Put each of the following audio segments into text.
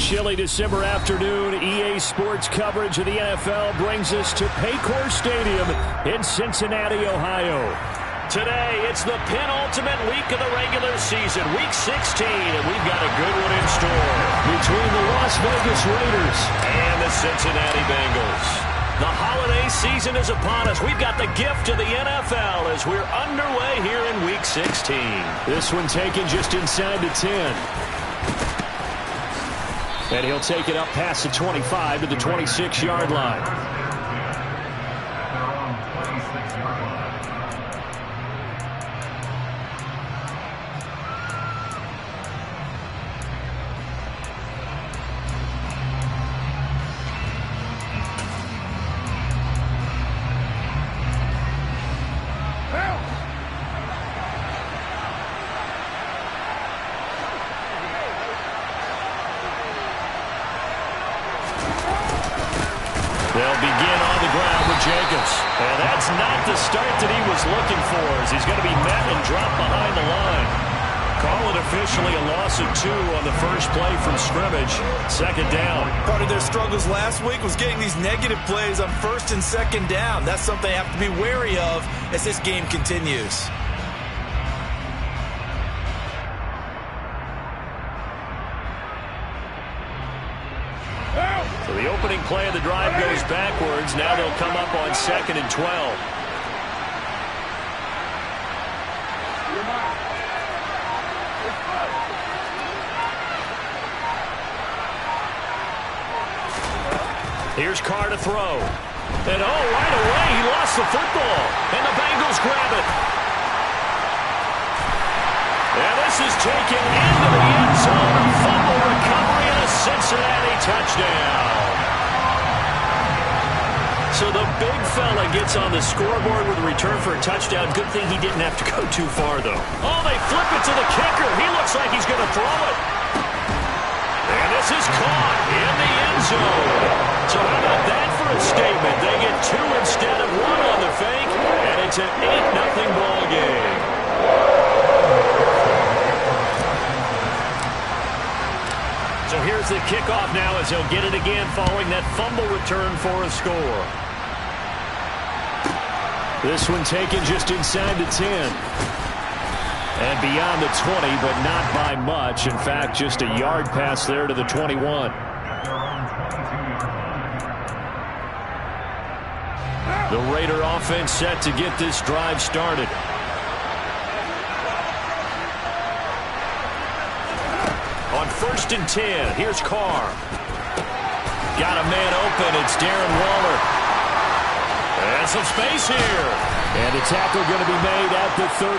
Chilly December afternoon, EA Sports coverage of the NFL brings us to Paycor Stadium in Cincinnati, Ohio. Today, it's the penultimate week of the regular season, Week 16, and we've got a good one in store between the Las Vegas Raiders and the Cincinnati Bengals. The holiday season is upon us. We've got the gift of the NFL as we're underway here in Week 16. This one taken just inside the 10. And he'll take it up past the 25 to the 26-yard line. They'll begin on the ground with Jacobs. And that's not the start that he was looking for, as he's going to be met and dropped behind the line. Call it officially a loss of 2 on the first play from scrimmage. Second down. Part of their struggles last week was getting these negative plays on first and second down. That's something they have to be wary of as this game continues. So the opening play of the drive goes backwards. Now they'll come up on 2nd and 12. Here's Carr to throw. And right away he lost the football. And the Bengals grab it. And this is taken into the end zone. A fumble recovery and a Cincinnati touchdown. So the big fella gets on the scoreboard with a return for a touchdown. Good thing he didn't have to go too far, though. Oh, they flip it to the kicker. He looks like he's going to throw it. And this is caught in the end zone. So how about that for a statement? They get 2 instead of 1 on the fake, and it's an 8-0 ball game. So here's the kickoff now as he'll get it again following that fumble return for a score. This one taken just inside the 10. And beyond the 20, but not by much. In fact, just a yard pass there to the 21. The Raider offense set to get this drive started. On 1st and 10, here's Carr. Got a man open. It's Darren Waller. And some space here. And a tackle going to be made at the 38.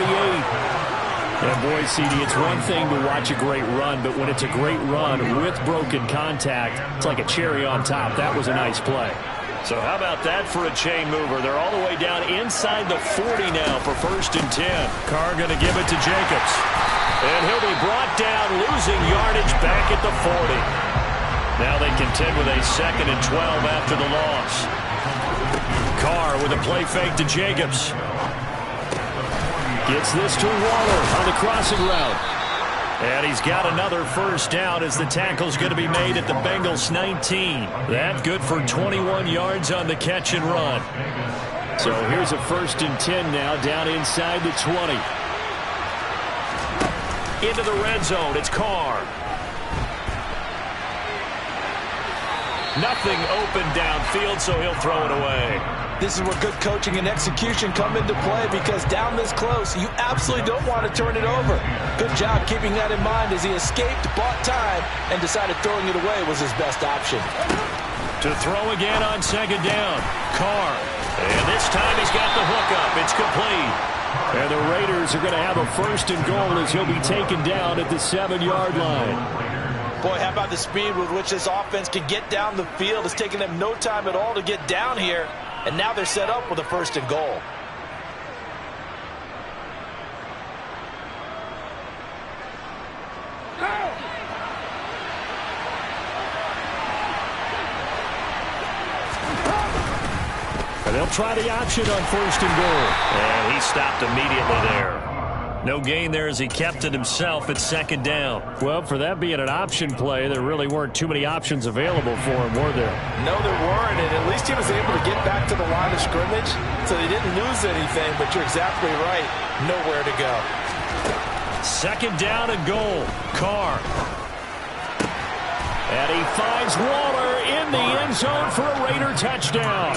And boy, CD, it's one thing to watch a great run, but when it's a great run with broken contact, it's like a cherry on top. That was a nice play. So how about that for a chain mover? They're all the way down inside the 40 now for 1st and 10. Carr going to give it to Jacobs. And he'll be brought down, losing yardage back at the 40. Now they contend with a 2nd and 12 after the loss. Carr with a play fake to Jacobs. Gets this to Waller on the crossing route. And he's got another first down as the tackle's going to be made at the Bengals 19. That's good for 21 yards on the catch and run. So here's a 1st and 10 now down inside the 20. Into the red zone, it's Carr. Nothing open downfield, so he'll throw it away. This is where good coaching and execution come into play, because down this close, you absolutely don't want to turn it over. Good job keeping that in mind as he escaped, bought time, and decided throwing it away was his best option. To throw again on 2nd down, Carr. And this time he's got the hook up. It's complete. And the Raiders are going to have a 1st and goal as he'll be taken down at the 7-yard line. Boy, how about the speed with which this offense can get down the field? It's taken them no time at all to get down here. And now they're set up with a 1st and goal. And they'll try the option on 1st and goal. And he stopped immediately there. No gain there as he kept it himself at second down. Well, for that being an option play, there really weren't too many options available for him, were there? No, there weren't, and at least he was able to get back to the line of scrimmage, so they didn't lose anything, but you're exactly right. Nowhere to go. Second down and goal. Carr. And he finds Waller in the end zone for a Raider touchdown.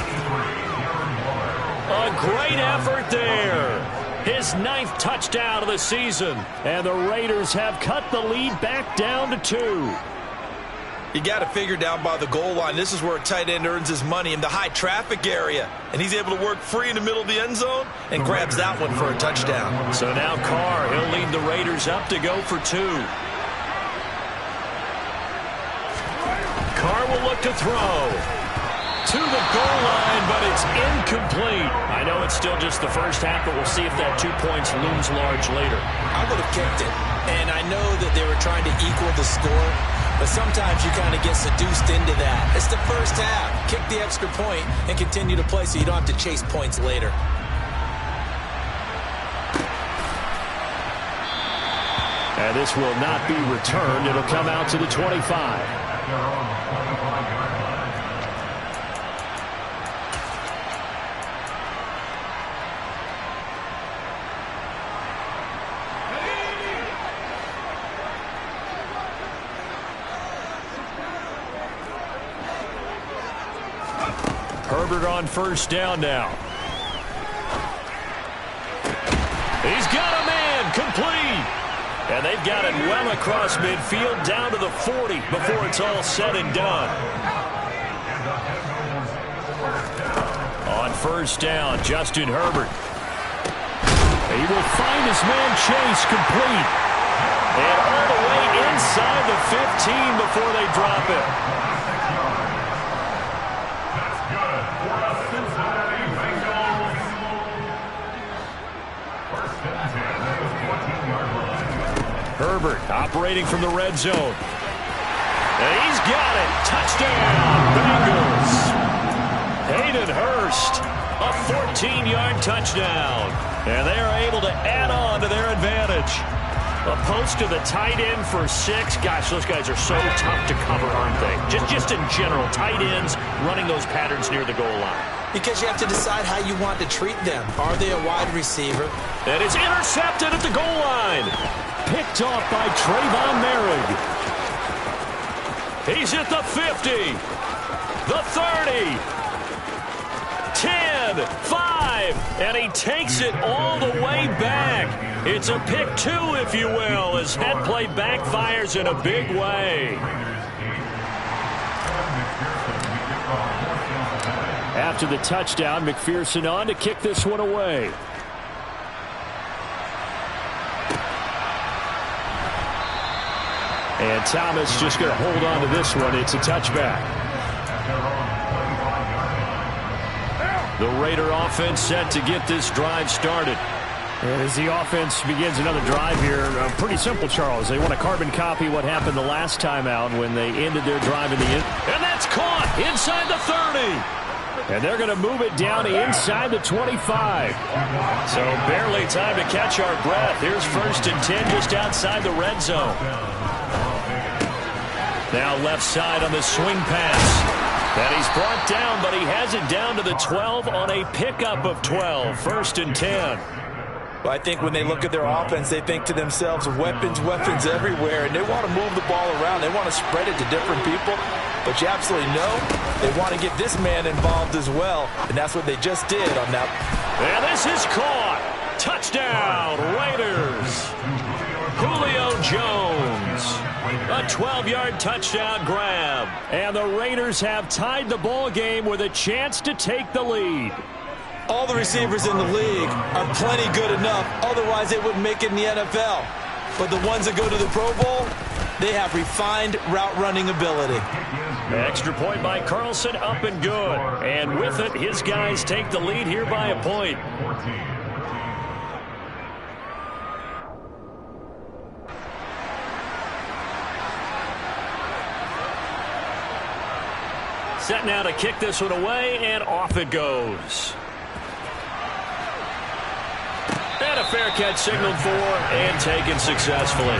A great effort there. His 9th touchdown of the season. And the Raiders have cut the lead back down to 2. You got to figure down by the goal line. This is where a tight end earns his money, in the high traffic area. And he's able to work free in the middle of the end zone and grabs that one for a touchdown. So now Carr, he'll lead the Raiders up to go for 2. Carr will look to throw. To the goal line, but it's incomplete. I know it's still just the first half, but we'll see if that 2 points looms large later. I would have kicked it. And I know that they were trying to equal the score, but sometimes you kind of get seduced into that. It's the first half. Kick the extra point and continue to play so you don't have to chase points later. And this will not be returned. It'll come out to the 25. Herbert on first down now. He's got a man, complete. And they've got it well across midfield down to the 40 before it's all said and done. On first down, Justin Herbert. He will find his man Chase, complete. And all the way inside the 15 before they drop it. Herbert operating from the red zone. And he's got it. Touchdown, Bengals. Hayden Hurst, a 14-yard touchdown. And they are able to add on to their advantage. A post to the tight end for 6. Gosh, those guys are so tough to cover, aren't they? Just in general, tight ends running those patterns near the goal line. Because you have to decide how you want to treat them. Are they a wide receiver? And it's intercepted at the goal line. Picked off by Trayvon Merrick. He's at the 50, the 30, 10, 5, and he takes it all the way back. It's a pick 2, if you will, as head play backfires in a big way. After the touchdown, McPherson on to kick this one away. And Thomas just going to hold on to this one. It's a touchback. The Raider offense set to get this drive started. And as the offense begins another drive here, pretty simple, Charles. They want to carbon copy what happened the last time out when they ended their drive in the end. And that's caught inside the 30. And they're going to move it down to inside the 25. So barely time to catch our breath. Here's 1st and 10 just outside the red zone. Now left side on the swing pass. And he's brought down, but he has it down to the 12 on a pickup of 12. 1st and 10. Well, I think when they look at their offense, they think to themselves, weapons everywhere, and they want to move the ball around. They want to spread it to different people. But you absolutely know they want to get this man involved as well, and that's what they just did on that. And this is caught. Touchdown, Raiders. Julio Jones. A 12-yard touchdown grab. And the Raiders have tied the ball game with a chance to take the lead. All the receivers in the league are plenty good enough. Otherwise, they wouldn't make it in the NFL. But the ones that go to the Pro Bowl, they have refined route running ability. Extra point by Carlson, up and good. And with it, his guys take the lead here by a point. Set now to kick this one away, and off it goes. And And a fair catch signaled for and taken successfully.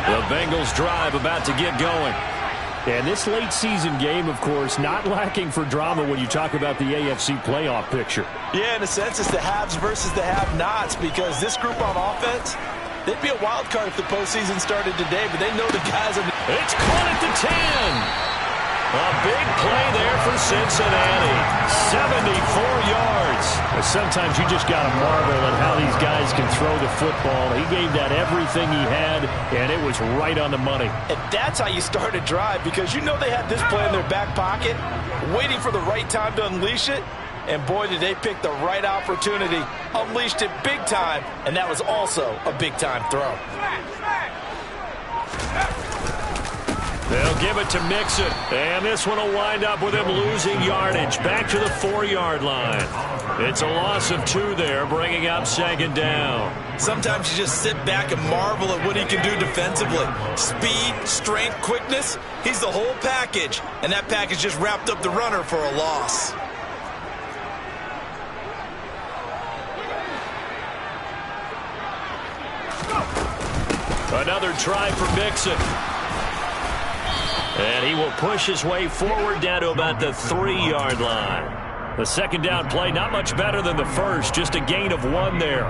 The Bengals drive about to get going. And this late season game, of course, not lacking for drama when you talk about the AFC playoff picture. Yeah, in a sense, it's the haves versus the have-nots, because this group on offense, they'd be a wild card if the postseason started today, but they know the guys are... It's caught at the 10. A big play there for Cincinnati. 74 yards. Sometimes you just got to marvel at how these guys can throw the football. He gave that everything he had, and it was right on the money. And that's how you start a drive, because you know they had this play in their back pocket, waiting for the right time to unleash it. And boy, did they pick the right opportunity. Unleashed it big time, and that was also a big-time throw. They'll give it to Mixon. And this one will wind up with him losing yardage. Back to the 4-yard line. It's a loss of 2 there, bringing up 2nd down. Sometimes you just sit back and marvel at what he can do defensively. Speed, strength, quickness. He's the whole package. And that package just wrapped up the runner for a loss. Another try for Mixon. And he will push his way forward down to about the 3-yard line. The 2nd down play, not much better than the first, just a gain of 1 there.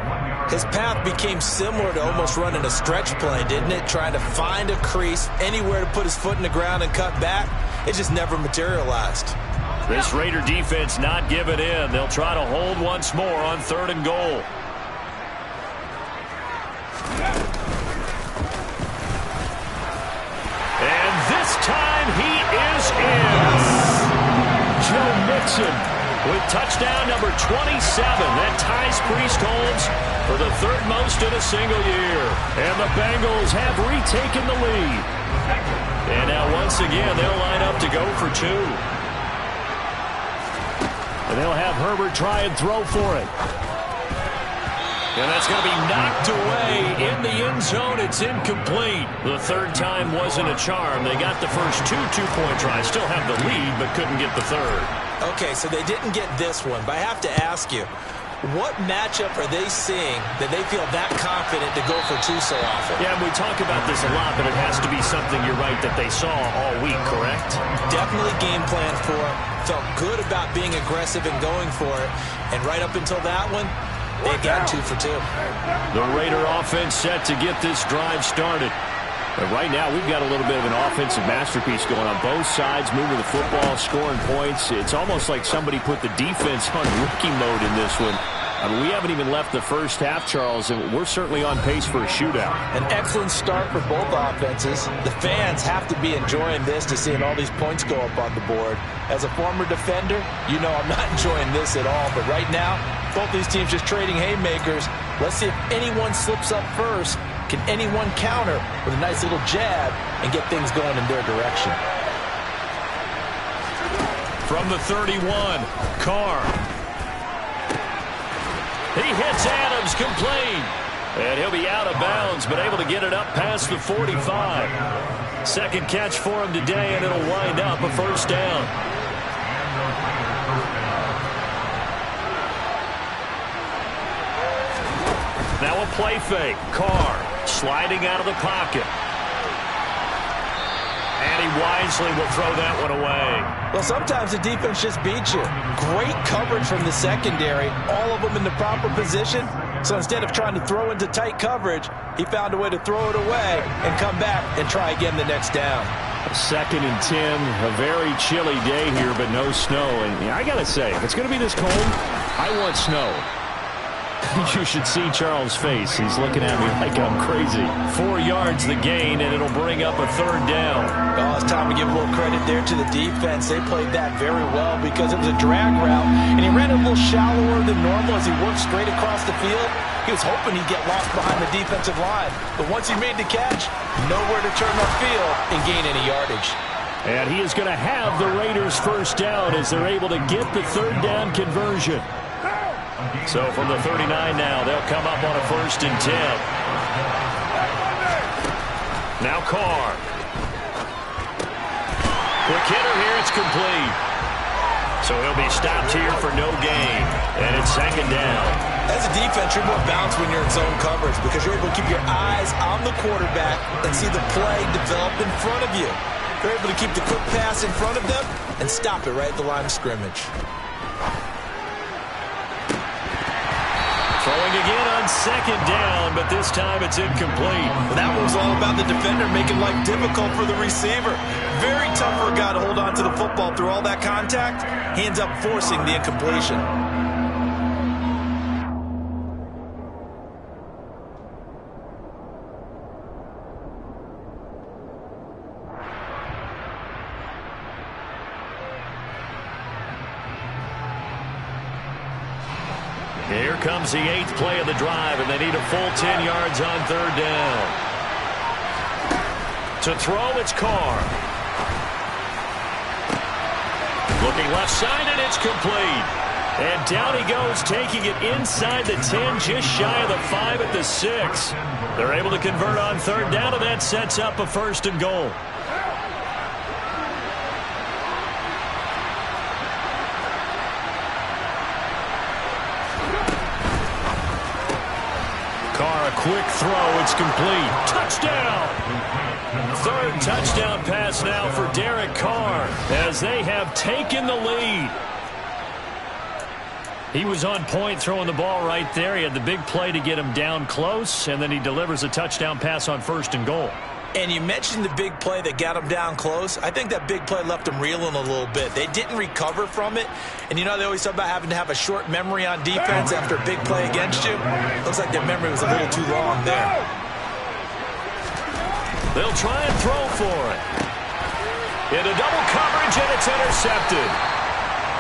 His path became similar to almost running a stretch play, didn't it? Trying to find a crease, anywhere to put his foot in the ground and cut back. It just never materialized. This Raider defense not giving in. They'll try to hold once more on 3rd and goal. And this time he is in. Joe Mixon with touchdown number 27. That ties Priest Holmes for the 3rd most in a single year. And the Bengals have retaken the lead. And now once again they'll line up to go for 2. And they'll have Herbert try and throw for it. And that's going to be knocked away in the end zone. It's incomplete. The 3rd time wasn't a charm. They got the first 2 two-point tries. Still have the lead, but couldn't get the 3rd. Okay, so they didn't get this one, but I have to ask you, what matchup are they seeing that they feel that confident to go for 2 so often? Yeah, and we talk about this a lot, but it has to be something, you're right, that they saw all week, correct? Definitely game plan for it. Felt good about being aggressive and going for it. And right up until that one, they got 2 for 2. The Raider offense set to get this drive started. But right now, we've got a little bit of an offensive masterpiece going on both sides, moving the football, scoring points. It's almost like somebody put the defense on rookie mode in this one. I mean, we haven't even left the first half, Charles, and we're certainly on pace for a shootout. An excellent start for both offenses. The fans have to be enjoying this to seeing all these points go up on the board. As a former defender, you know I'm not enjoying this at all. But right now, both these teams just trading haymakers. Let's see if anyone slips up first. Can anyone counter with a nice little jab and get things going in their direction? From the 31, Carr. He hits Adams complete. And he'll be out of bounds, but able to get it up past the 45. 2nd catch for him today, and it'll wind up a 1st down. Now a play fake. Carr sliding out of the pocket. And he wisely will throw that one away. Well, sometimes the defense just beats you. Great coverage from the secondary. All of them in the proper position. So instead of trying to throw into tight coverage, he found a way to throw it away and come back and try again the next down. 2nd and 10. A very chilly day here, but no snow. And I got to say, if it's going to be this cold, I want snow. You should see Charles' face. He's looking at me like I'm crazy. 4 yards the gain, and it'll bring up a 3rd down. Oh, it's time to give a little credit there to the defense. They played that very well because it was a drag route, and he ran a little shallower than normal as he worked straight across the field. He was hoping he'd get lost behind the defensive line, but once he made the catch, nowhere to turn upfield and gain any yardage. And he is going to have the Raiders' 1st down as they're able to get the 3rd down conversion. So from the 39 now, they'll come up on a 1st and 10. Now Carr. Quick hitter here, it's complete. So he'll be stopped here for no gain. And it's 2nd down. As a defense, you're more balanced when you're in zone coverage because you're able to keep your eyes on the quarterback and see the play develop in front of you. You're able to keep the quick pass in front of them and stop it right at the line of scrimmage. Throwing again on 2nd down, but this time it's incomplete. Well, that one was all about the defender making life difficult for the receiver. Very tough for a guy to hold on to the football through all that contact. He ends up forcing the incompletion. Here comes the 8th play of the drive, and they need a full 10 yards on 3rd down. To throw, it's Carr. Looking left side, and it's complete. And down he goes, taking it inside the 10, just shy of the 5 at the 6. They're able to convert on 3rd down, and that sets up a 1st and goal. Carr, a quick throw. It's complete. Touchdown! 3rd touchdown pass now for Derek Carr as they have taken the lead. He was on point throwing the ball right there. He had the big play to get him down close, and then he delivers a touchdown pass on 1st and goal. And you mentioned the big play that got him down close. I think that big play left him reeling a little bit. They didn't recover from it. And you know they always talk about having to have a short memory on defense after a big play against you. Looks like their memory was a little too long there. They'll try and throw for it. Into double coverage, and it's intercepted.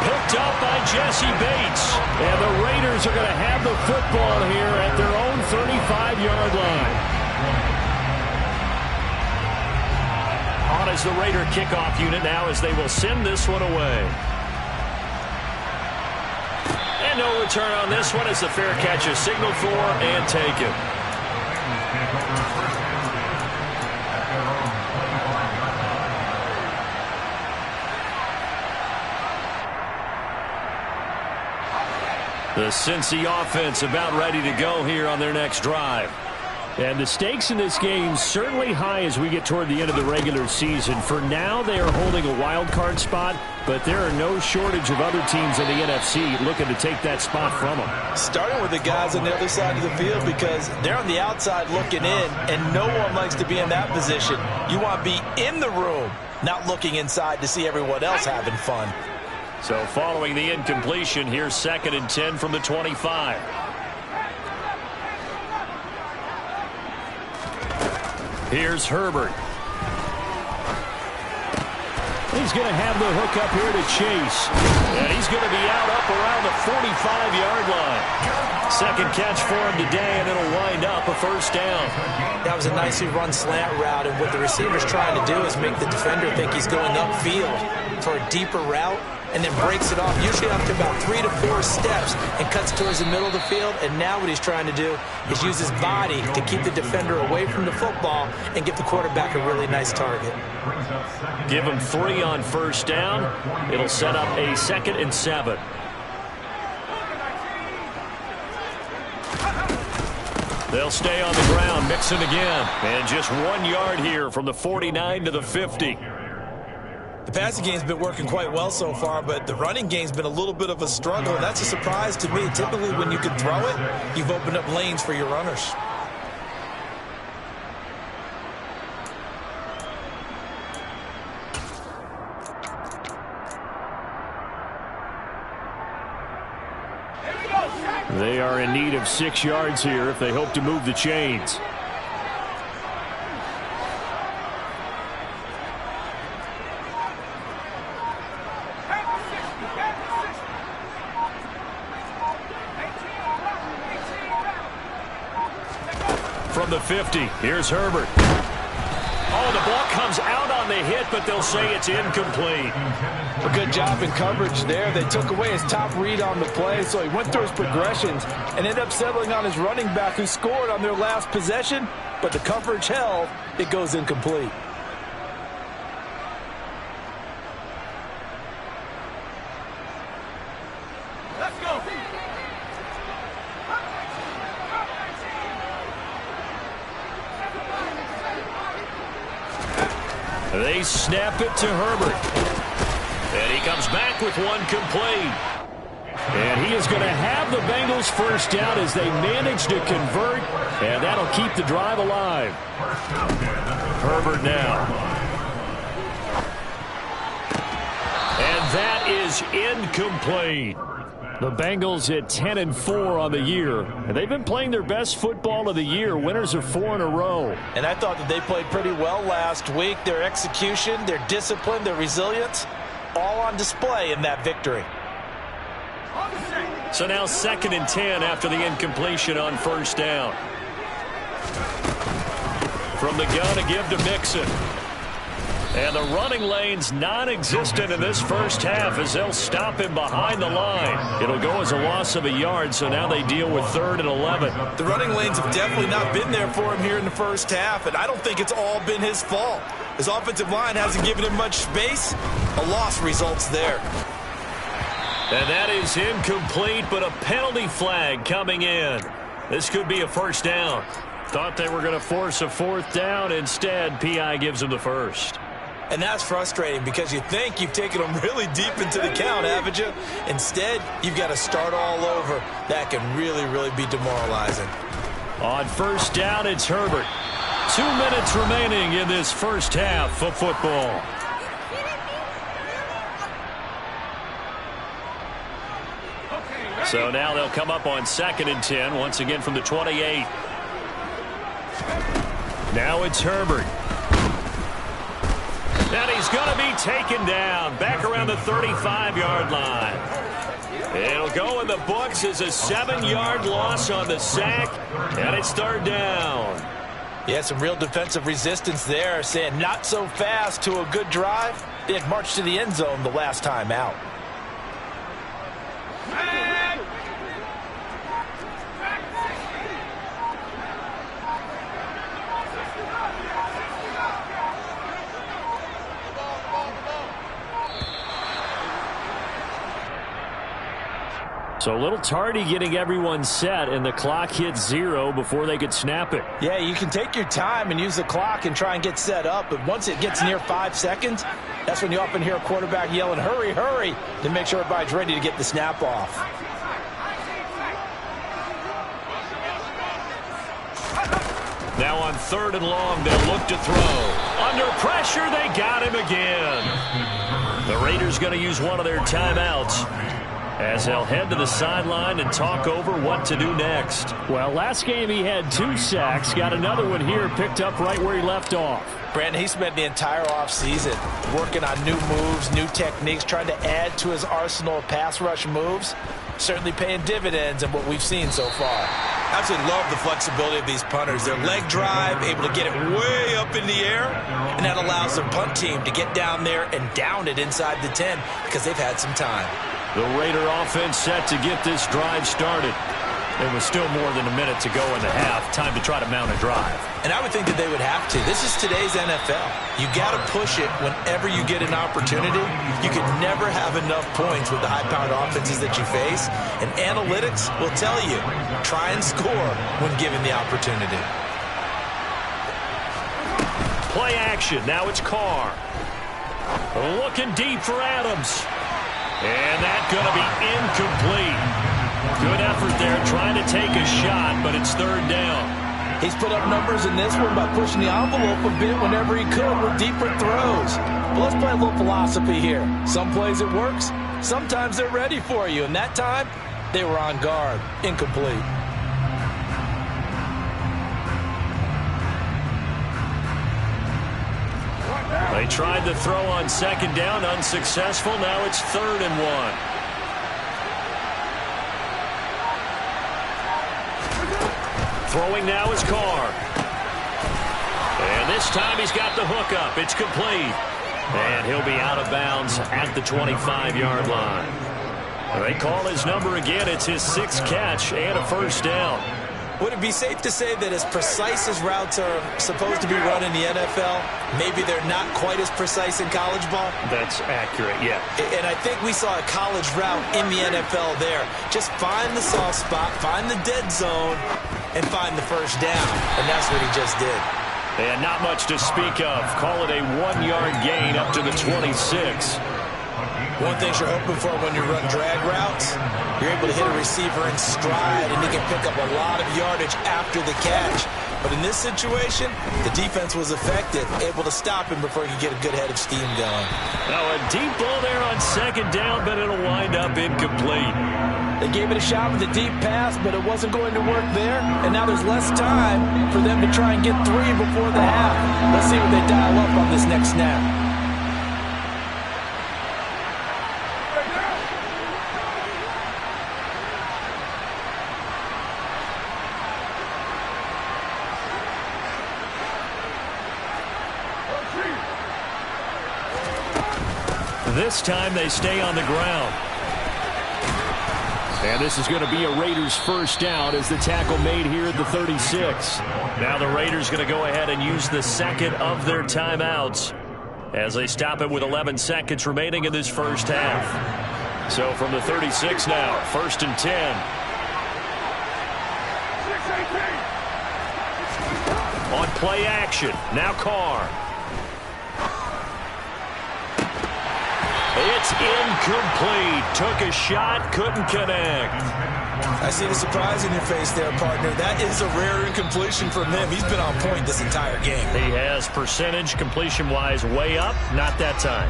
Picked up by Jesse Bates. And the Raiders are going to have the football here at their own 35-yard line. On as the Raider kickoff unit now as they will send this one away. And no return on this one as the fair catch is signaled for and taken. The Cincy offense about ready to go here on their next drive. And the stakes in this game certainly high as we get toward the end of the regular season. For now, they are holding a wild card spot, but there are no shortage of other teams in the NFC looking to take that spot from them. Starting with the guys on the other side of the field because they're on the outside looking in, and no one likes to be in that position. You want to be in the room, not looking inside to see everyone else having fun. So following the incompletion, here's 2nd and 10 from the 25. Here's Herbert. He's going to have the hook up here to Chase. And he's going to be out up around the 45-yard line. 2nd catch for him today, and it'll wind up a 1st down. That was a nicely run slant route, and what the receiver's trying to do is make the defender think he's going upfield for a deeper route, and then breaks it off, usually up to about 3 to 4 steps, and cuts towards the middle of the field. And now what he's trying to do is use his body to keep the defender away from the football and give the quarterback a really nice target. Give him 3 on 1st down. It'll set up a 2nd and 7. They'll stay on the ground, mixing again. And just 1 yard here from the 49 to the 50. The passing game's been working quite well so far, but the running game's been a little bit of a struggle, and that's a surprise to me. Typically, when you can throw it, you've opened up lanes for your runners. They are in need of 6 yards here if they hope to move the chains. From the 50, here's Herbert. Oh, the ball comes out on the hit, but they'll say it's incomplete. A good job in coverage there. They took away his top read on the play, so he went through his progressions and ended up settling on his running back who scored on their last possession, but the coverage held. It goes incomplete. Let's go. They snap it to Herbert. And he comes back with one complete. And he is going to have the Bengals first down as they manage to convert. And that'll keep the drive alive. Herbert now. And that is incomplete. The Bengals at 10-4 on the year. And they've been playing their best football of the year. Winners of 4 in a row. And I thought that they played pretty well last week. Their execution, their discipline, their resilience, all on display in that victory. So now 2nd and 10 after the incompletion on first down. From the gun, a give to Mixon. And the running lane's non-existent in this first half as they'll stop him behind the line. It'll go as a loss of a yard, so now they deal with 3rd and 11. The running lanes have definitely not been there for him here in the first half, and I don't think it's all been his fault. His offensive line hasn't given him much space. A loss results there. And that is incomplete, but a penalty flag coming in. This could be a first down. Thought they were going to force a 4th down. Instead, P.I. gives them the first. And that's frustrating because you think you've taken them really deep into the count, haven't you? Instead, you've got to start all over. That can really, really be demoralizing. On first down, it's Herbert. 2 minutes remaining in this first half of football. So now they'll come up on 2nd and 10, once again from the 28. Now it's Herbert. And he's going to be taken down back around the 35-yard line. It'll go in the books as a 7-yard loss on the sack, and it's 3rd down. Yeah, some real defensive resistance there, saying not so fast to a good drive. They had marched to the end zone the last time out. So a little tardy getting everyone set, and the clock hits 0 before they could snap it. Yeah, you can take your time and use the clock and try and get set up, but once it gets near 5 seconds, that's when you often hear a quarterback yelling, hurry, hurry, to make sure everybody's ready to get the snap off. Now on 3rd and long, they'll look to throw. Under pressure, they got him again. The Raiders going to use one of their timeouts as they'll head to the sideline and talk over what to do next. Well, last game he had 2 sacks. Got another one here, picked up right where he left off. Brandon, he spent the entire offseason working on new moves, new techniques, trying to add to his arsenal of pass rush moves. Certainly paying dividends in what we've seen so far. Absolutely love the flexibility of these punters. Their leg drive, able to get it way up in the air, and that allows their punt team to get down there and down it inside the 10 because they've had some time. The Raider offense set to get this drive started. There was still more than a minute to go in the half. Time to try to mount a drive. And I would think that they would have to. This is today's NFL. You got to push it whenever you get an opportunity. You can never have enough points with the high-powered offenses that you face. And analytics will tell you, try and score when given the opportunity. Play action. Now it's Carr. Looking deep for Adams. And that's going to be incomplete. Good effort there trying to take a shot, but it's 3rd down. He's put up numbers in this one by pushing the envelope a bit whenever he could with deeper throws. But let's play a little philosophy here. Some plays it works. Sometimes they're ready for you. And that time, they were on guard. Incomplete. They tried to throw on 2nd down, unsuccessful. Now it's 3rd and 1. Throwing now is Carr. And This time he's got the hook up. It's complete. And he'll be out of bounds at the 25-yard line. They call his number again. It's his 6th catch and a first down. Would it be safe to say that as precise as routes are supposed to be run in the NFL, maybe they're not quite as precise in college ball? That's accurate, yeah. And I think we saw a college route in the NFL there. Just find the soft spot, find the dead zone, and find the first down. And that's what he just did. And not much to speak of. Call it a 1-yard gain up to the 26. One thing you're hoping for when you run drag routes, you're able to hit a receiver in stride, and he can pick up a lot of yardage after the catch. But in this situation, the defense was effective, able to stop him before he could get a good head of steam going. Now a deep ball there on 2nd down, but it'll wind up incomplete. They gave it a shot with a deep pass, but it wasn't going to work there. And now there's less time for them to try and get 3 before the half. Let's see what they dial up on this next snap. This time they stay on the ground. And this is going to be a Raiders first down as the tackle made here at the 36. Now the Raiders going to go ahead and use the second of their timeouts as they stop it with 11 seconds remaining in this first half. So from the 36 now, 1st and 10. On play action, now Carr. It's incomplete. Took a shot, couldn't connect. I see the surprise in your face there, partner. That is a rare incompletion from him. He's been on point this entire game. He has percentage completion-wise way up. Not that time.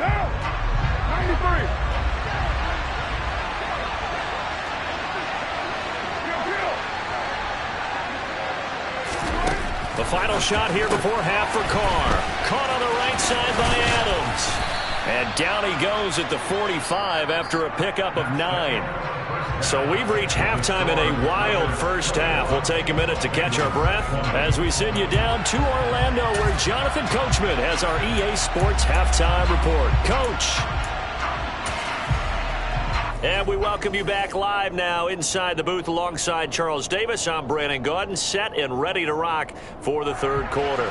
Down. 93. The final shot here before half for Carr. Caught on the right side by Adams. And down he goes at the 45 after a pickup of 9. So we've reached halftime in a wild first half. We'll take a minute to catch our breath as we send you down to Orlando, where Jonathan Coachman has our EA Sports halftime report. Coach. And we welcome you back live now inside the booth alongside Charles Davis. I'm Brandon Gaudin, set and ready to rock for the third quarter.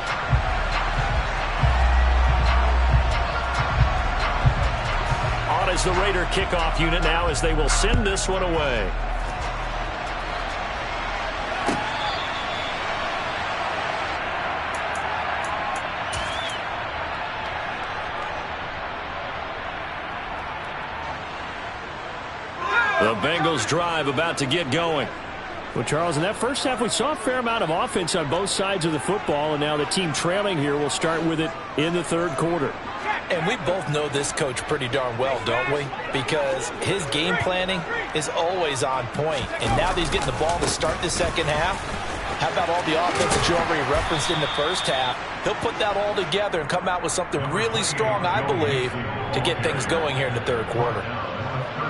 On is the Raider kickoff unit now as they will send this one away. The Bengals drive about to get going. Well, Charles, in that first half, we saw a fair amount of offense on both sides of the football, and now the team trailing here will start with it in the third quarter. And we both know this coach pretty darn well, don't we? Because his game planning is always on point. And now that he's getting the ball to start the second half, how about all the offense that you already referenced in the first half? He'll put that all together and come out with something really strong, I believe, to get things going here in the third quarter.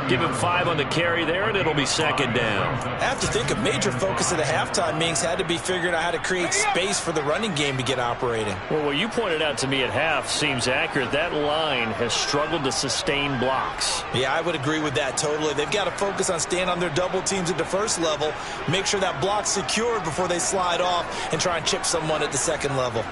Give him 5 on the carry there, and it'll be second down. I have to think a major focus of the halftime meetings had to be figuring out how to create space for the running game to get operating. Well, what you pointed out to me at half seems accurate. That line has struggled to sustain blocks. Yeah, I would agree with that totally. They've got to focus on staying on their double teams at the first level, make sure that block's secured before they slide off and try and chip someone at the second level.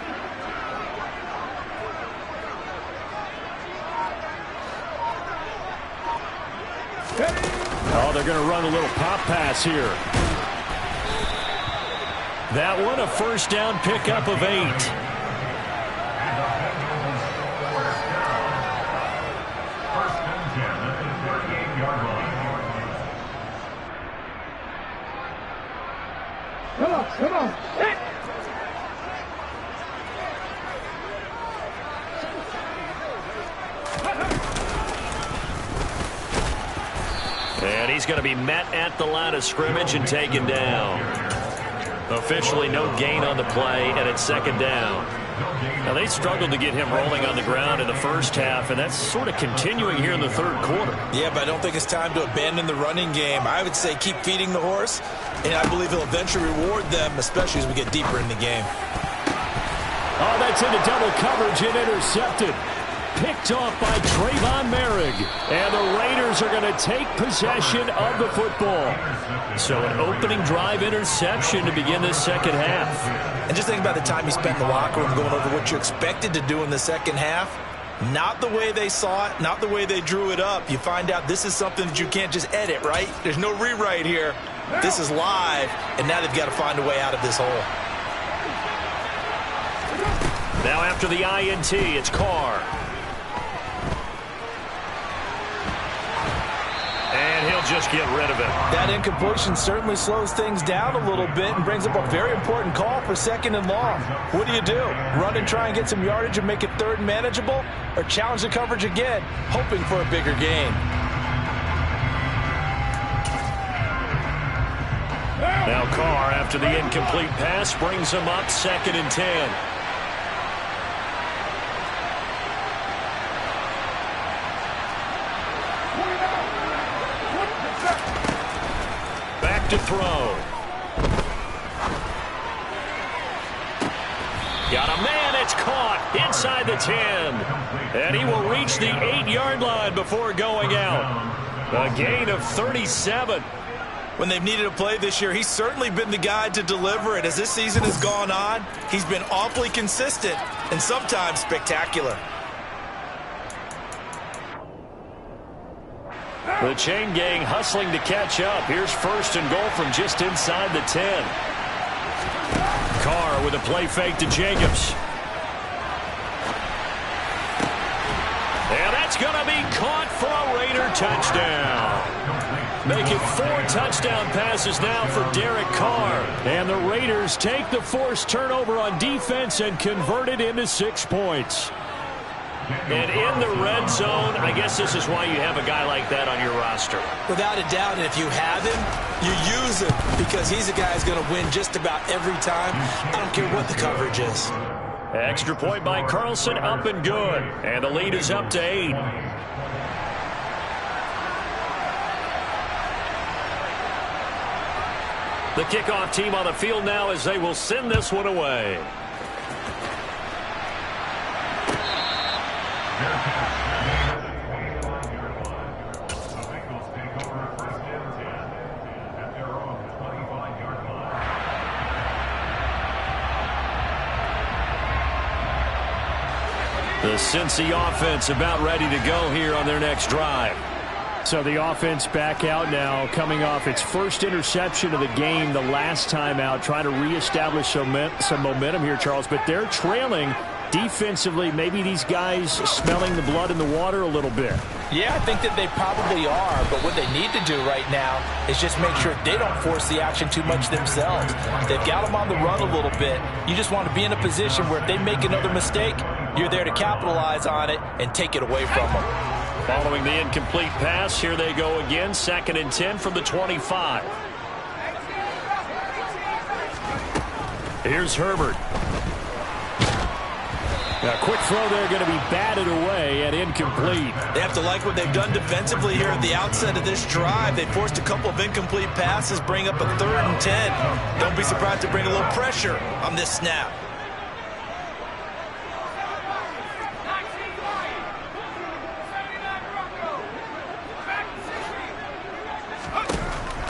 Oh, they're going to run a little pop pass here. That one, a first down pickup of 8. Come on. And he's going to be met at the line of scrimmage and taken down. Officially no gain on the play, and it's second down. Now, they struggled to get him rolling on the ground in the first half, and that's sort of continuing here in the third quarter. Yeah, but I don't think it's time to abandon the running game. I would say keep feeding the horse, and I believe he'll eventually reward them, especially as we get deeper in the game. Oh, that's into double coverage and intercepted. Picked off by Trayvon Merrick. And the Raiders are going to take possession of the football. So an opening drive interception to begin this second half. And just think about the time you spent in the locker room going over what you expected to do in the second half. Not the way they saw it, not the way they drew it up. You find out this is something that you can't just edit, right? There's no rewrite here. This is live, and now they've got to find a way out of this hole. Now after the INT, it's Carr. And he'll just get rid of it. That incompletion certainly slows things down a little bit and brings up a very important call for second and long. What do? Run and try and get some yardage and make it third and manageable? Or challenge the coverage again, hoping for a bigger gain? Now Carr, after the incomplete pass, brings him up 2nd and 10. To throw. Got a man, it's caught inside the 10. And he will reach the 8-yard line before going out. A gain of 37. When they've needed a play this year, he's certainly been the guy to deliver it. As this season has gone on, he's been awfully consistent and sometimes spectacular. The chain gang hustling to catch up. Here's 1st and goal from just inside the 10. Carr with a play fake to Jacobs. And that's going to be caught for a Raider touchdown. Make it 4 touchdown passes now for Derek Carr. And the Raiders take the forced turnover on defense and convert it into 6 points. And in the red zone, I guess this is why you have a guy like that on your roster. Without a doubt, and if you have him, you use him because he's a guy who's going to win just about every time. I don't care what the coverage is. Extra point by Carlson, up and good. And the lead is up to 8. The kickoff team on the field now as they will send this one away. The Cincy offense about ready to go here on their next drive. So the offense back out now, coming off its first interception of the game the last time out, trying to reestablish some momentum here, Charles. But they're trailing defensively. Maybe these guys smelling the blood in the water a little bit. Yeah, I think that they probably are. But what they need to do right now is just make sure they don't force the action too much themselves. They've got them on the run a little bit. You just want to be in a position where if they make another mistake, you're there to capitalize on it and take it away from them. Following the incomplete pass, here they go again. 2nd and 10 from the 25. Here's Herbert. A quick throw there, going to be batted away and incomplete. They have to like what they've done defensively here at the outset of this drive. They forced a couple of incomplete passes, bring up a 3rd and 10. Don't be surprised to bring a little pressure on this snap.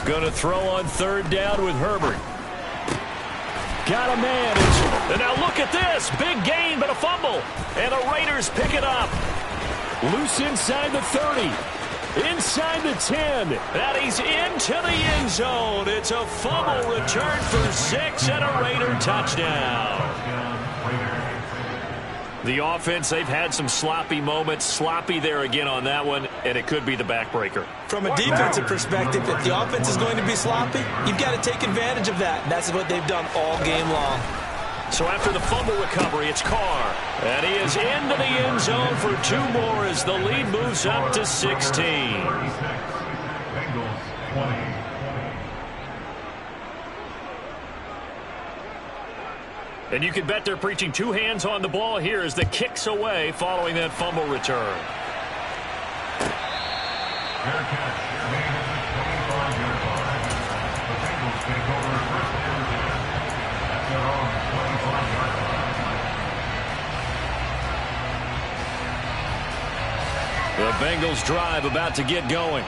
Going to throw on 3rd down with Herbert. Got a man. And now look at this. Big gain, but a fumble. And the Raiders pick it up. Loose inside the 30. Inside the 10. And he's into the end zone. It's a fumble return for 6 and a Raider touchdown. The offense, they've had some sloppy moments. Sloppy there again on that one, and it could be the backbreaker. From a defensive perspective, if the offense is going to be sloppy, you've got to take advantage of that. And that's what they've done all game long. So after the fumble recovery, it's Carr. And he is into the end zone for 2 more as the lead moves up to 16. Bengals 20. And you can bet they're preaching two hands on the ball here as the kick's away following that fumble return. The Bengals drive about to get going.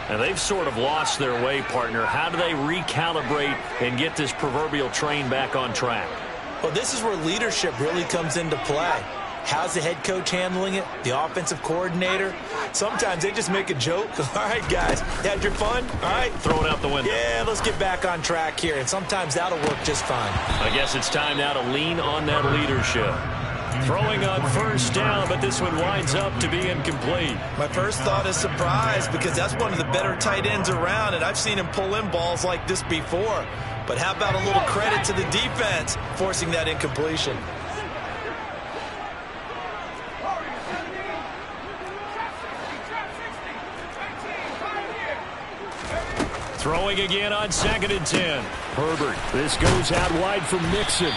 And they've sort of lost their way, partner. How do they recalibrate and get this proverbial train back on track? Well, this is where leadership really comes into play. How's the head coach handling it? The offensive coordinator? Sometimes they just make a joke. All right, guys, you had your fun? All right. Throw it out the window. Yeah, let's get back on track here. And sometimes that'll work just fine. I guess it's time now to lean on that leadership. Throwing on first down, but this one winds up to be incomplete. My first thought is surprise because that's one of the better tight ends around, and I've seen him pull in balls like this before. But how about a little credit to the defense forcing that incompletion? Throwing again on 2nd and 10. Herbert. This goes out wide for Mixon.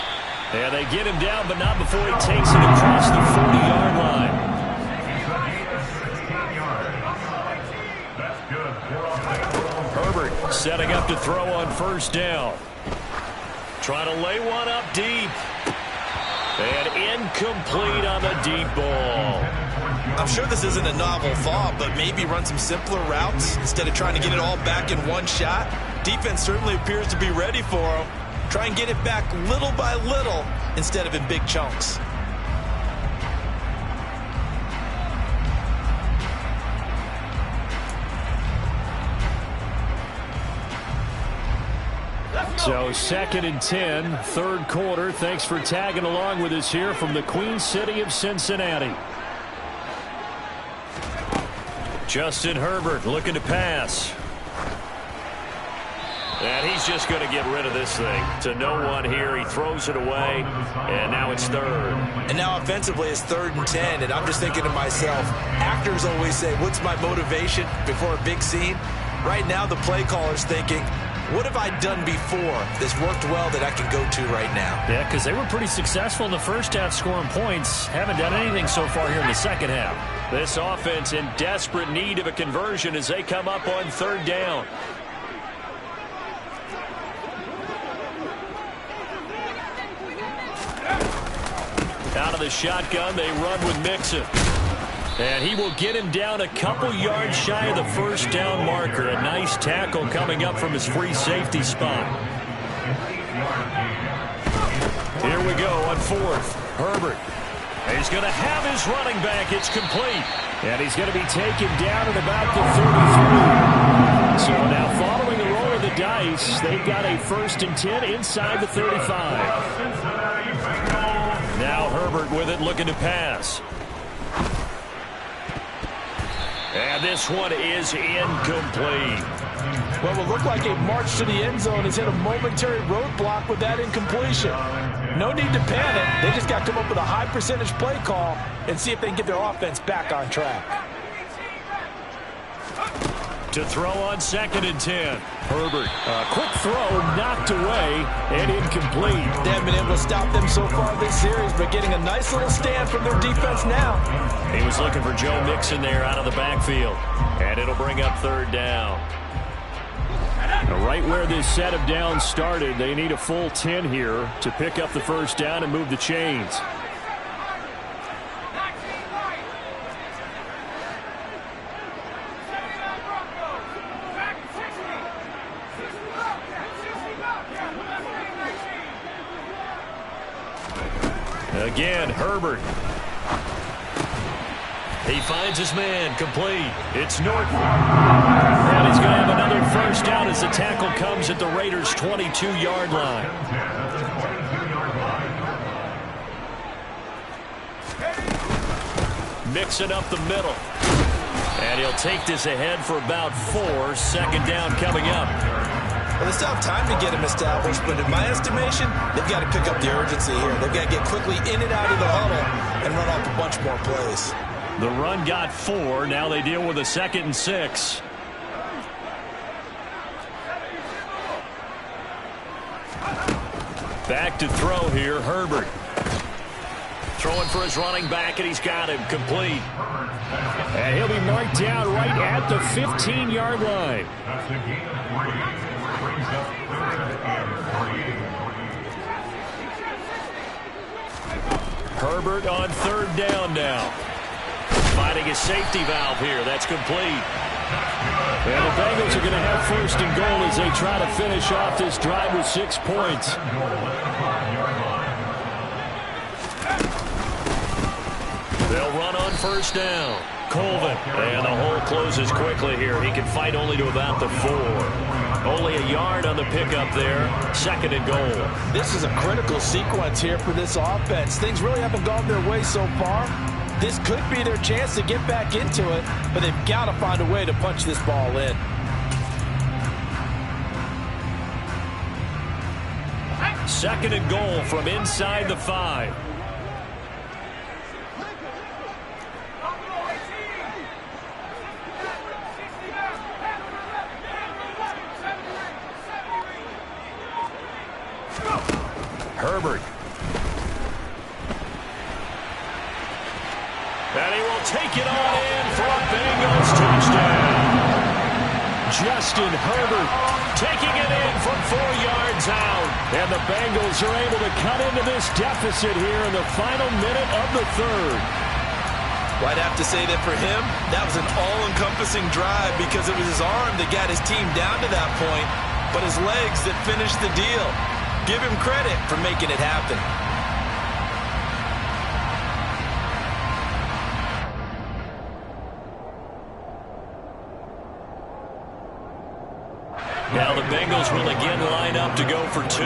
And they get him down, but not before he takes it across the 40-yard line. Herbert setting up to throw on first down. Trying to lay one up deep. And incomplete on the deep ball. I'm sure this isn't a novel thought, but maybe run some simpler routes instead of trying to get it all back in one shot. Defense certainly appears to be ready for him. Try and get it back little by little instead of in big chunks. So 2nd and 10, third quarter. Thanks for tagging along with us here from the Queen City of Cincinnati. Justin Herbert looking to pass. And he's just going to get rid of this thing. To no one here. He throws it away. And now it's third. And now offensively it's 3rd and 10. And I'm just thinking to myself, actors always say, what's my motivation before a big scene? Right now the play caller's thinking, what have I done before that's worked well that I can go to right now? Yeah, because they were pretty successful in the first half scoring points. Haven't done anything so far here in the second half. This offense in desperate need of a conversion as they come up on 3rd down. Out of the shotgun, they run with Mixon. And he will get him down a couple yards shy of the first down marker. A nice tackle coming up from his free safety spot. Here we go on 4th. Herbert. He's going to have his running back. It's complete. And he's going to be taken down at about the 33. So now following the roll of the dice, they've got a 1st and 10 inside the 35. Now Herbert with it, looking to pass. And this one is incomplete. Well, it will look like a march to the end zone has hit a momentary roadblock with that incompletion. No need to panic. They just got to come up with a high percentage play call and see if they can get their offense back on track. To throw on 2nd and 10. Herbert. A quick throw knocked away and incomplete. They haven't been able to stop them so far this series, but getting a nice little stand from their defense now. He was looking for Joe Mixon there out of the backfield. And it'll bring up 3rd down. Now, right where this set of downs started, they need a full 10 here to pick up the first down and move the chains. Again, Herbert. He finds his man, complete. It's Norton. And he's going to have another first down as the tackle comes at the Raiders' 22-yard line. Mixing up the middle. And he'll take this ahead for about 4. 2nd down coming up. Well, they still have time to get him established, but in my estimation, they've got to pick up the urgency here. They've got to get quickly in and out of the huddle and run off a bunch more plays. The run got 4. Now they deal with a 2nd and 6. Back to throw here, Herbert. Throwing for his running back, and he's got him complete. And he'll be marked down right at the 15-yard line. Herbert on third down now. Finding a safety valve here. That's complete. And the Bengals are going to have first and goal as they try to finish off this drive with 6 points. They'll run on first down. Colvin. And the hole closes quickly here. He can fight only to about the 4. Only a yard on the pickup there. Second and goal. This is a critical sequence here for this offense. Things really haven't gone their way so far. This could be their chance to get back into it, but they've got to find a way to punch this ball in. Second and goal from inside the 5. Herbert. And he will take it on in for a Bengals touchdown. Justin Herbert taking it in from 4 yards out. And the Bengals are able to cut into this deficit here in the final minute of the 3rd. Well, I'd have to say that for him, that was an all-encompassing drive because it was his arm that got his team down to that point, but his legs that finished the deal. Give him credit for making it happen. Now the Bengals will again line up to go for 2.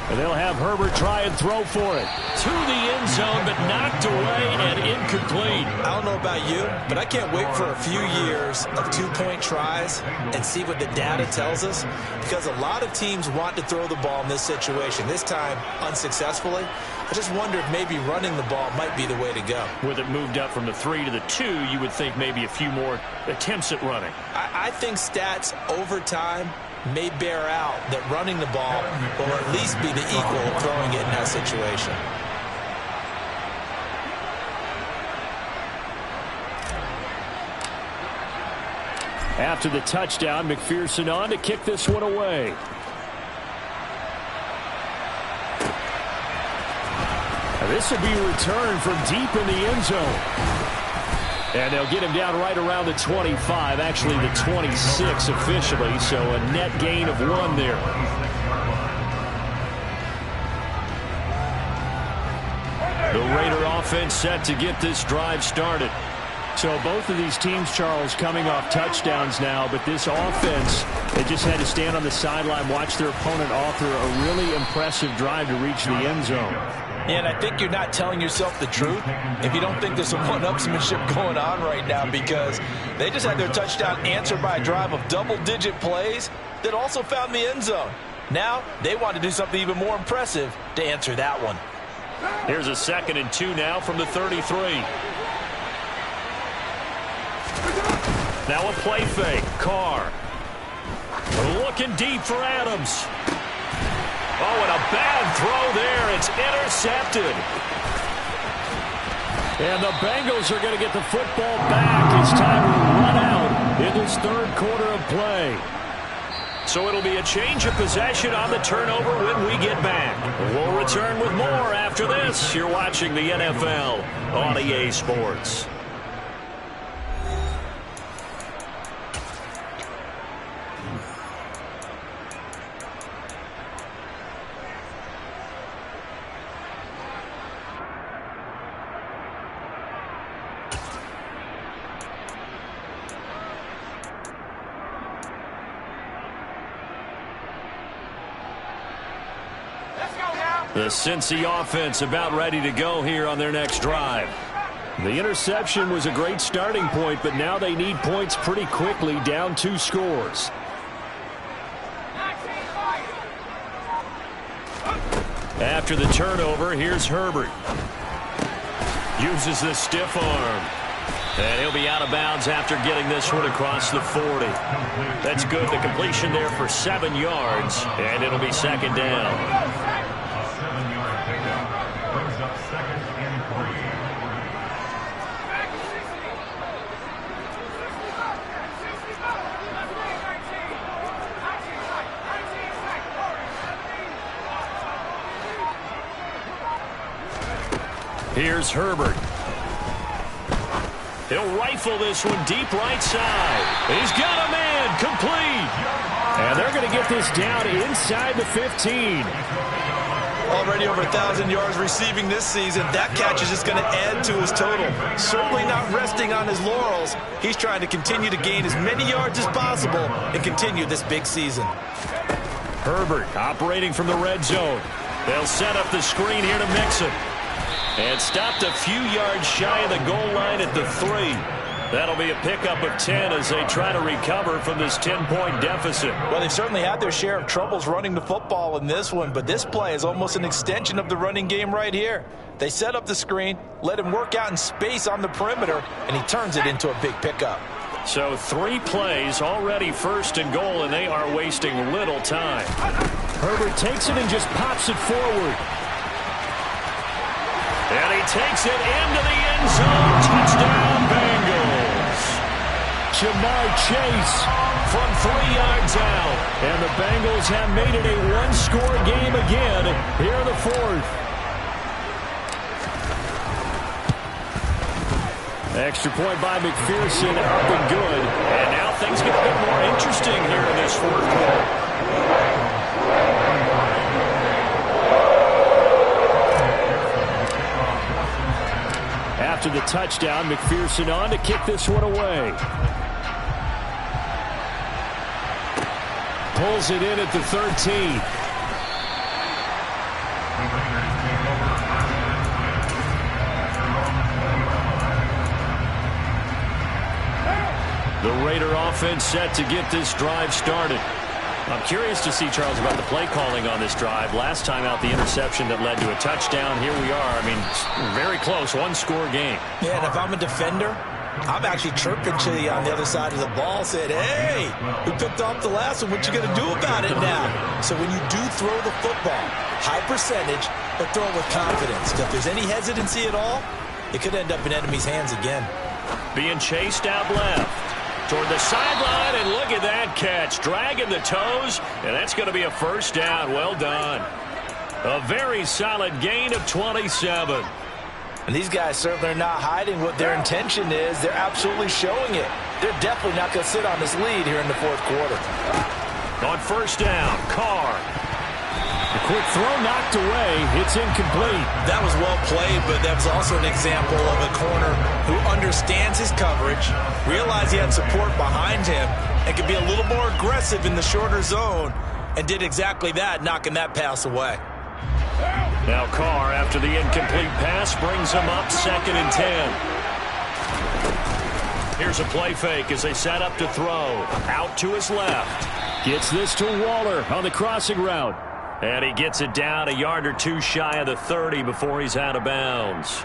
And they'll have Herbert try and throw for it. To the end zone, but knocked away and incomplete. I don't know about you, but I can't wait for a few years of 2-point tries and see what the data tells us, because a lot of teams want to throw the ball in this situation. This time, unsuccessfully. I just wonder if maybe running the ball might be the way to go. With it moved up from the 3 to the 2, you would think maybe a few more attempts at running. I think stats over time may bear out that running the ball will at least be the equal of throwing it in that situation. After the touchdown, McPherson on to kick this one away. This will be returned from deep in the end zone. And they'll get him down right around the 25, actually the 26 officially, so a net gain of 1 there. The Raider offense set to get this drive started. So both of these teams, Charles, coming off touchdowns now, but this offense, they just had to stand on the sideline, watch their opponent author a really impressive drive to reach the end zone. Yeah, and I think you're not telling yourself the truth if you don't think there's some one-upsmanship going on right now, because they just had their touchdown answered by a drive of double-digit plays that also found the end zone. Now they want to do something even more impressive to answer that one. Here's a 2nd and 2 now from the 33. Now a play fake. Carr. Looking deep for Adams. Oh, and a bad throw there. It's intercepted. And the Bengals are going to get the football back. It's time to run out in this 3rd quarter of play. So it'll be a change of possession on the turnover when we get back. We'll return with more after this. You're watching the NFL on EA Sports. The Cincy offense about ready to go here on their next drive. The interception was a great starting point, but now they need points pretty quickly, down 2 scores. After the turnover, here's Herbert. Uses the stiff arm. And he'll be out of bounds after getting this one across the 40. That's good. The completion there for 7 yards, and it'll be second down. Here's Herbert. He'll rifle this one deep right side. He's got a man, complete. And they're going to get this down inside the 15. Already over 1,000 yards receiving this season. That catch is just going to add to his total. Certainly not resting on his laurels. He's trying to continue to gain as many yards as possible and continue this big season. Herbert operating from the red zone. They'll set up the screen here to mix him. And stopped a few yards shy of the goal line at the 3. That'll be a pickup of 10 as they try to recover from this 10-point deficit. Well, they've certainly had their share of troubles running the football in this one, but this play is almost an extension of the running game right here. They set up the screen, let him work out in space on the perimeter, and he turns it into a big pickup. So 3 plays already first and goal, and they are wasting little time. Herbert takes it and just pops it forward. And he takes it into the end zone. Touchdown, Bengals. Jamar Chase from 3 yards out. And the Bengals have made it a one-score game again here in the 4th. Extra point by McPherson, up and good. And now things get a bit more interesting here in this 4th quarter. After the touchdown, McPherson on to kick this one away. Pulls it in at the 13. The Raider offense set to get this drive started. I'm curious to see, Charles, about the play calling on this drive. Last time out, the interception that led to a touchdown. Here we are. I mean, very close, one-score game. Yeah, and if I'm a defender, I'm actually chirping to you on the other side of the ball, saying, hey, we picked off the last one. What you going to do about it now? So when you do throw the football, high percentage, but throw it with confidence. If there's any hesitancy at all, it could end up in enemy's hands again. Being chased out left. Toward the sideline, and look at that catch. Dragging the toes, and that's going to be a first down. Well done. A very solid gain of 27. And these guys certainly are not hiding what their intention is. They're absolutely showing it. They're definitely not going to sit on this lead here in the 4th quarter. On first down, Carr. A quick throw knocked away. It's incomplete. That was well played, but that was also an example of a corner who understands his coverage, realized he had support behind him, and could be a little more aggressive in the shorter zone, and did exactly that, knocking that pass away. Now Carr, after the incomplete pass, brings him up 2nd and 10. Here's a play fake as they set up to throw. Out to his left. Gets this to Waller on the crossing route. And he gets it down a yard or 2 shy of the 30 before he's out of bounds.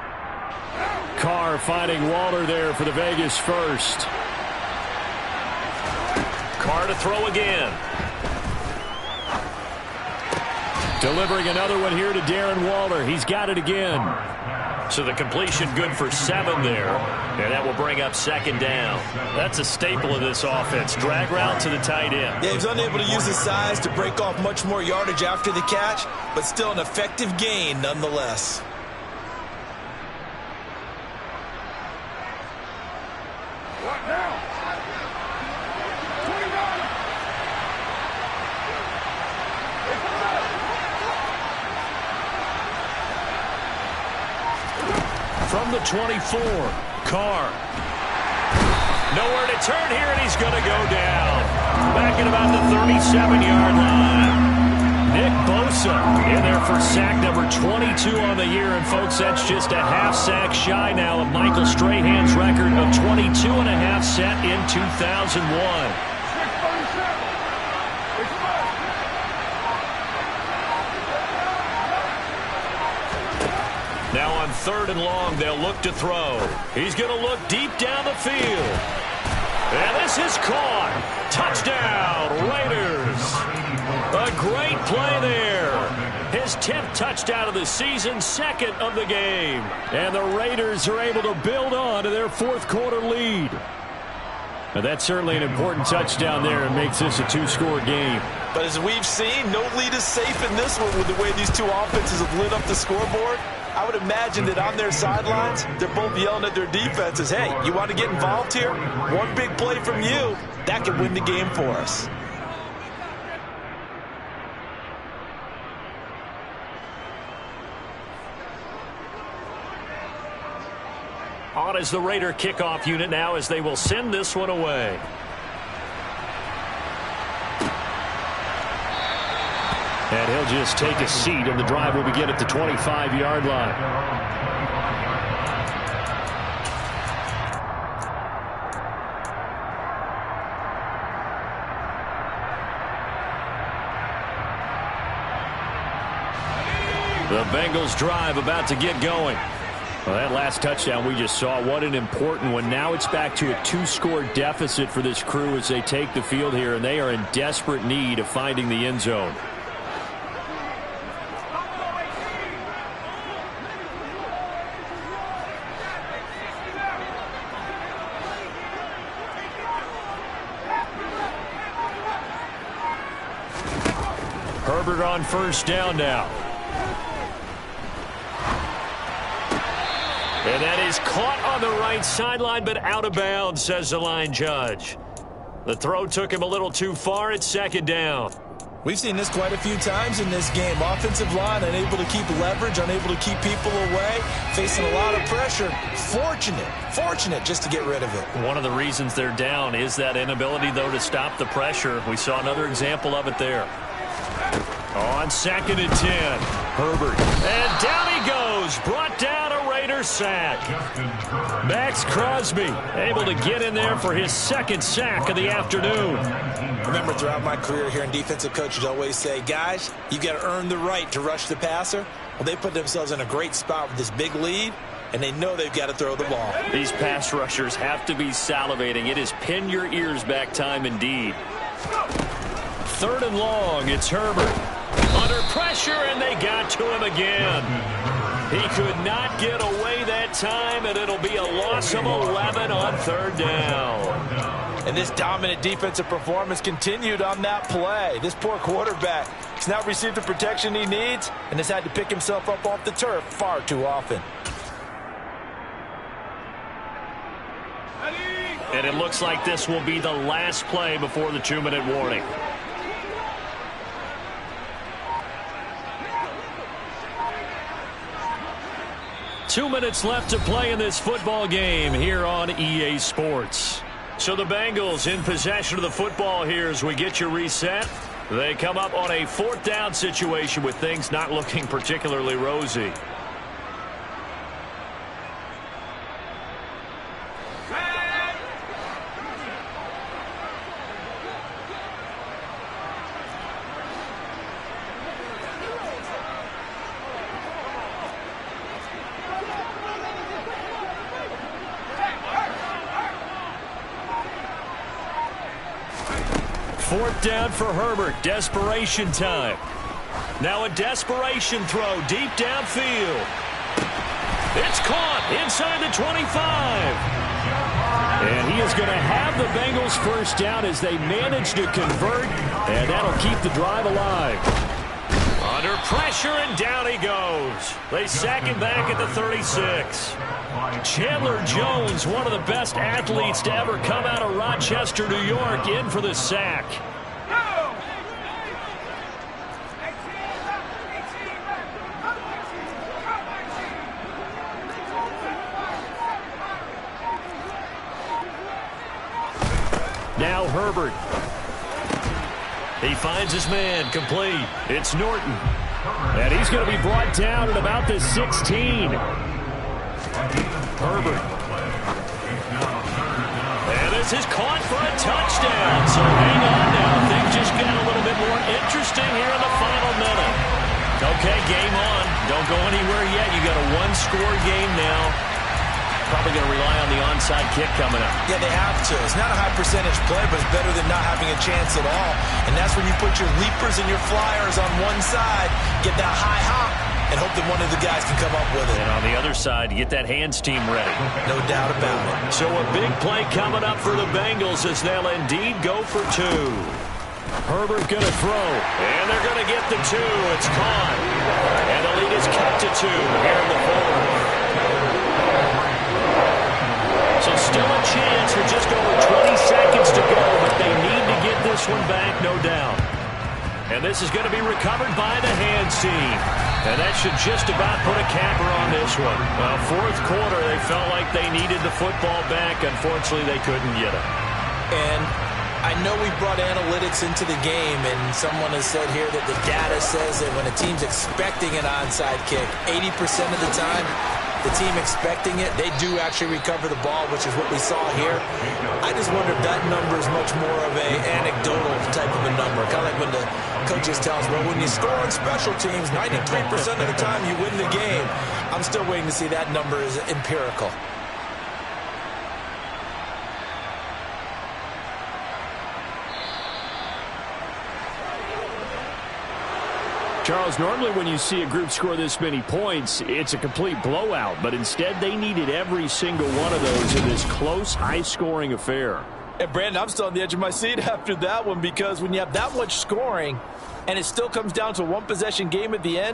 Carr finding Waller there for the Vegas first. Carr to throw again. Delivering another one here to Darren Waller. He's got it again. So the completion good for 7 there. And that will bring up 2nd down. That's a staple of this offense. Drag route to the tight end. Yeah, he's unable to use his size to break off much more yardage after the catch, but still an effective gain nonetheless. What now? 29. From the 24, Carr. Nowhere to turn here, and he's going to go down. Back at about the 37-yard line. Nick Bosa in there for sack number 22 on the year. And, folks, that's just a half sack shy now of Michael Strahan's record of 22 and a half set in 2001. Now on 3rd and long, they'll look to throw. He's going to look deep down the field. And this is caught. Touchdown, Raiders. A great play there. His 10th touchdown of the season, 2nd of the game. And the Raiders are able to build on to their 4th quarter lead. Now that's certainly an important touchdown there and makes this a 2-score game. But as we've seen, no lead is safe in this one with the way these two offenses have lit up the scoreboard. I would imagine that on their sidelines, they're both yelling at their defenses, hey, you want to get involved here? One big play from you, that could win the game for us. On is the Raider kickoff unit now as they will send this one away. And he'll just take a seat, and the drive will begin at the 25-yard line. The Bengals drive about to get going. Well, that last touchdown we just saw, what an important one. Now it's back to a 2-score deficit for this crew as they take the field here, and they are in desperate need of finding the end zone. Herbert on 1st down now. And that is caught on the right sideline, but out of bounds, says the line judge. The throw took him a little too far. It's 2nd down. We've seen this quite a few times in this game. Offensive line unable to keep leverage, unable to keep people away, facing a lot of pressure. Fortunate just to get rid of it. One of the reasons they're down is that inability, though, to stop the pressure. We saw another example of it there. On 2nd and 10, Herbert. And down he goes. Brought down a Raider sack. Max Crosby able to get in there for his 2nd sack of the afternoon. Remember, throughout my career here in defensive coaches always say, guys, you got to earn the right to rush the passer. Well, they put themselves in a great spot with this big lead, and they know they've got to throw the ball. These pass rushers have to be salivating. It is pin your ears back time indeed. 3rd and long, it's Herbert. Under pressure, and they got to him again. He could not get away that time, and it'll be a loss of 11 on 3rd down. And this dominant defensive performance continued on that play. This poor quarterback has not received the protection he needs and has had to pick himself up off the turf far too often. And it looks like this will be the last play before the 2-minute warning. Two minutes left to play in this football game here on EA Sports. So the Bengals in possession of the football here as we get you reset. They come up on a 4th down situation with things not looking particularly rosy. Fourth down for Herbert. Desperation time. Now a desperation throw deep downfield. It's caught inside the 25. And he is going to have the Bengals first down as they manage to convert. And that'll keep the drive alive. Under pressure, and down he goes. They sack him back at the 36. Chandler Jones, one of the best athletes to ever come out of Rochester, New York, in for the sack. Now Herbert. He finds his man, complete. It's Norton. And he's going to be brought down at about the 16. Herbert. And this is caught for a touchdown. So hang on now. Things just get a little bit more interesting here in the final minute. Okay, game on. Don't go anywhere yet. You got a one-score game now. Probably going to rely on the onside kick coming up. Yeah, they have to. It's not a high percentage play, but it's better than not having a chance at all. And that's when you put your leapers and your flyers on one side, get that high hop, and hope that one of the guys can come up with it. And on the other side, get that hands team ready. No doubt about it. So a big play coming up for the Bengals as they'll indeed go for two. Herbert going to throw, and they're going to get the two. It's caught. And the lead is cut to two here in the fourth. So still a chance with just over 20 seconds to go, but they need to get this one back, no doubt. And this is going to be recovered by the hands team. And that should just about put a capper on this one. Well, fourth quarter, they felt like they needed the football back. Unfortunately, they couldn't get it. And I know we brought analytics into the game, and someone has said here that the data says that when a team's expecting an onside kick, 80% of the time, the team expecting it, they do actually recover the ball, which is what we saw here. I just wonder if that number is much more of an anecdotal type of a number. Kind of like when the coaches tell us, well, when you score on special teams, 93% of the time you win the game. I'm still waiting to see that number is empirical. Charles, normally when you see a group score this many points, it's a complete blowout. But instead, they needed every single one of those in this close, high-scoring affair. And, Brandon, I'm still on the edge of my seat after that one because when you have that much scoring and it still comes down to a one-possession game at the end,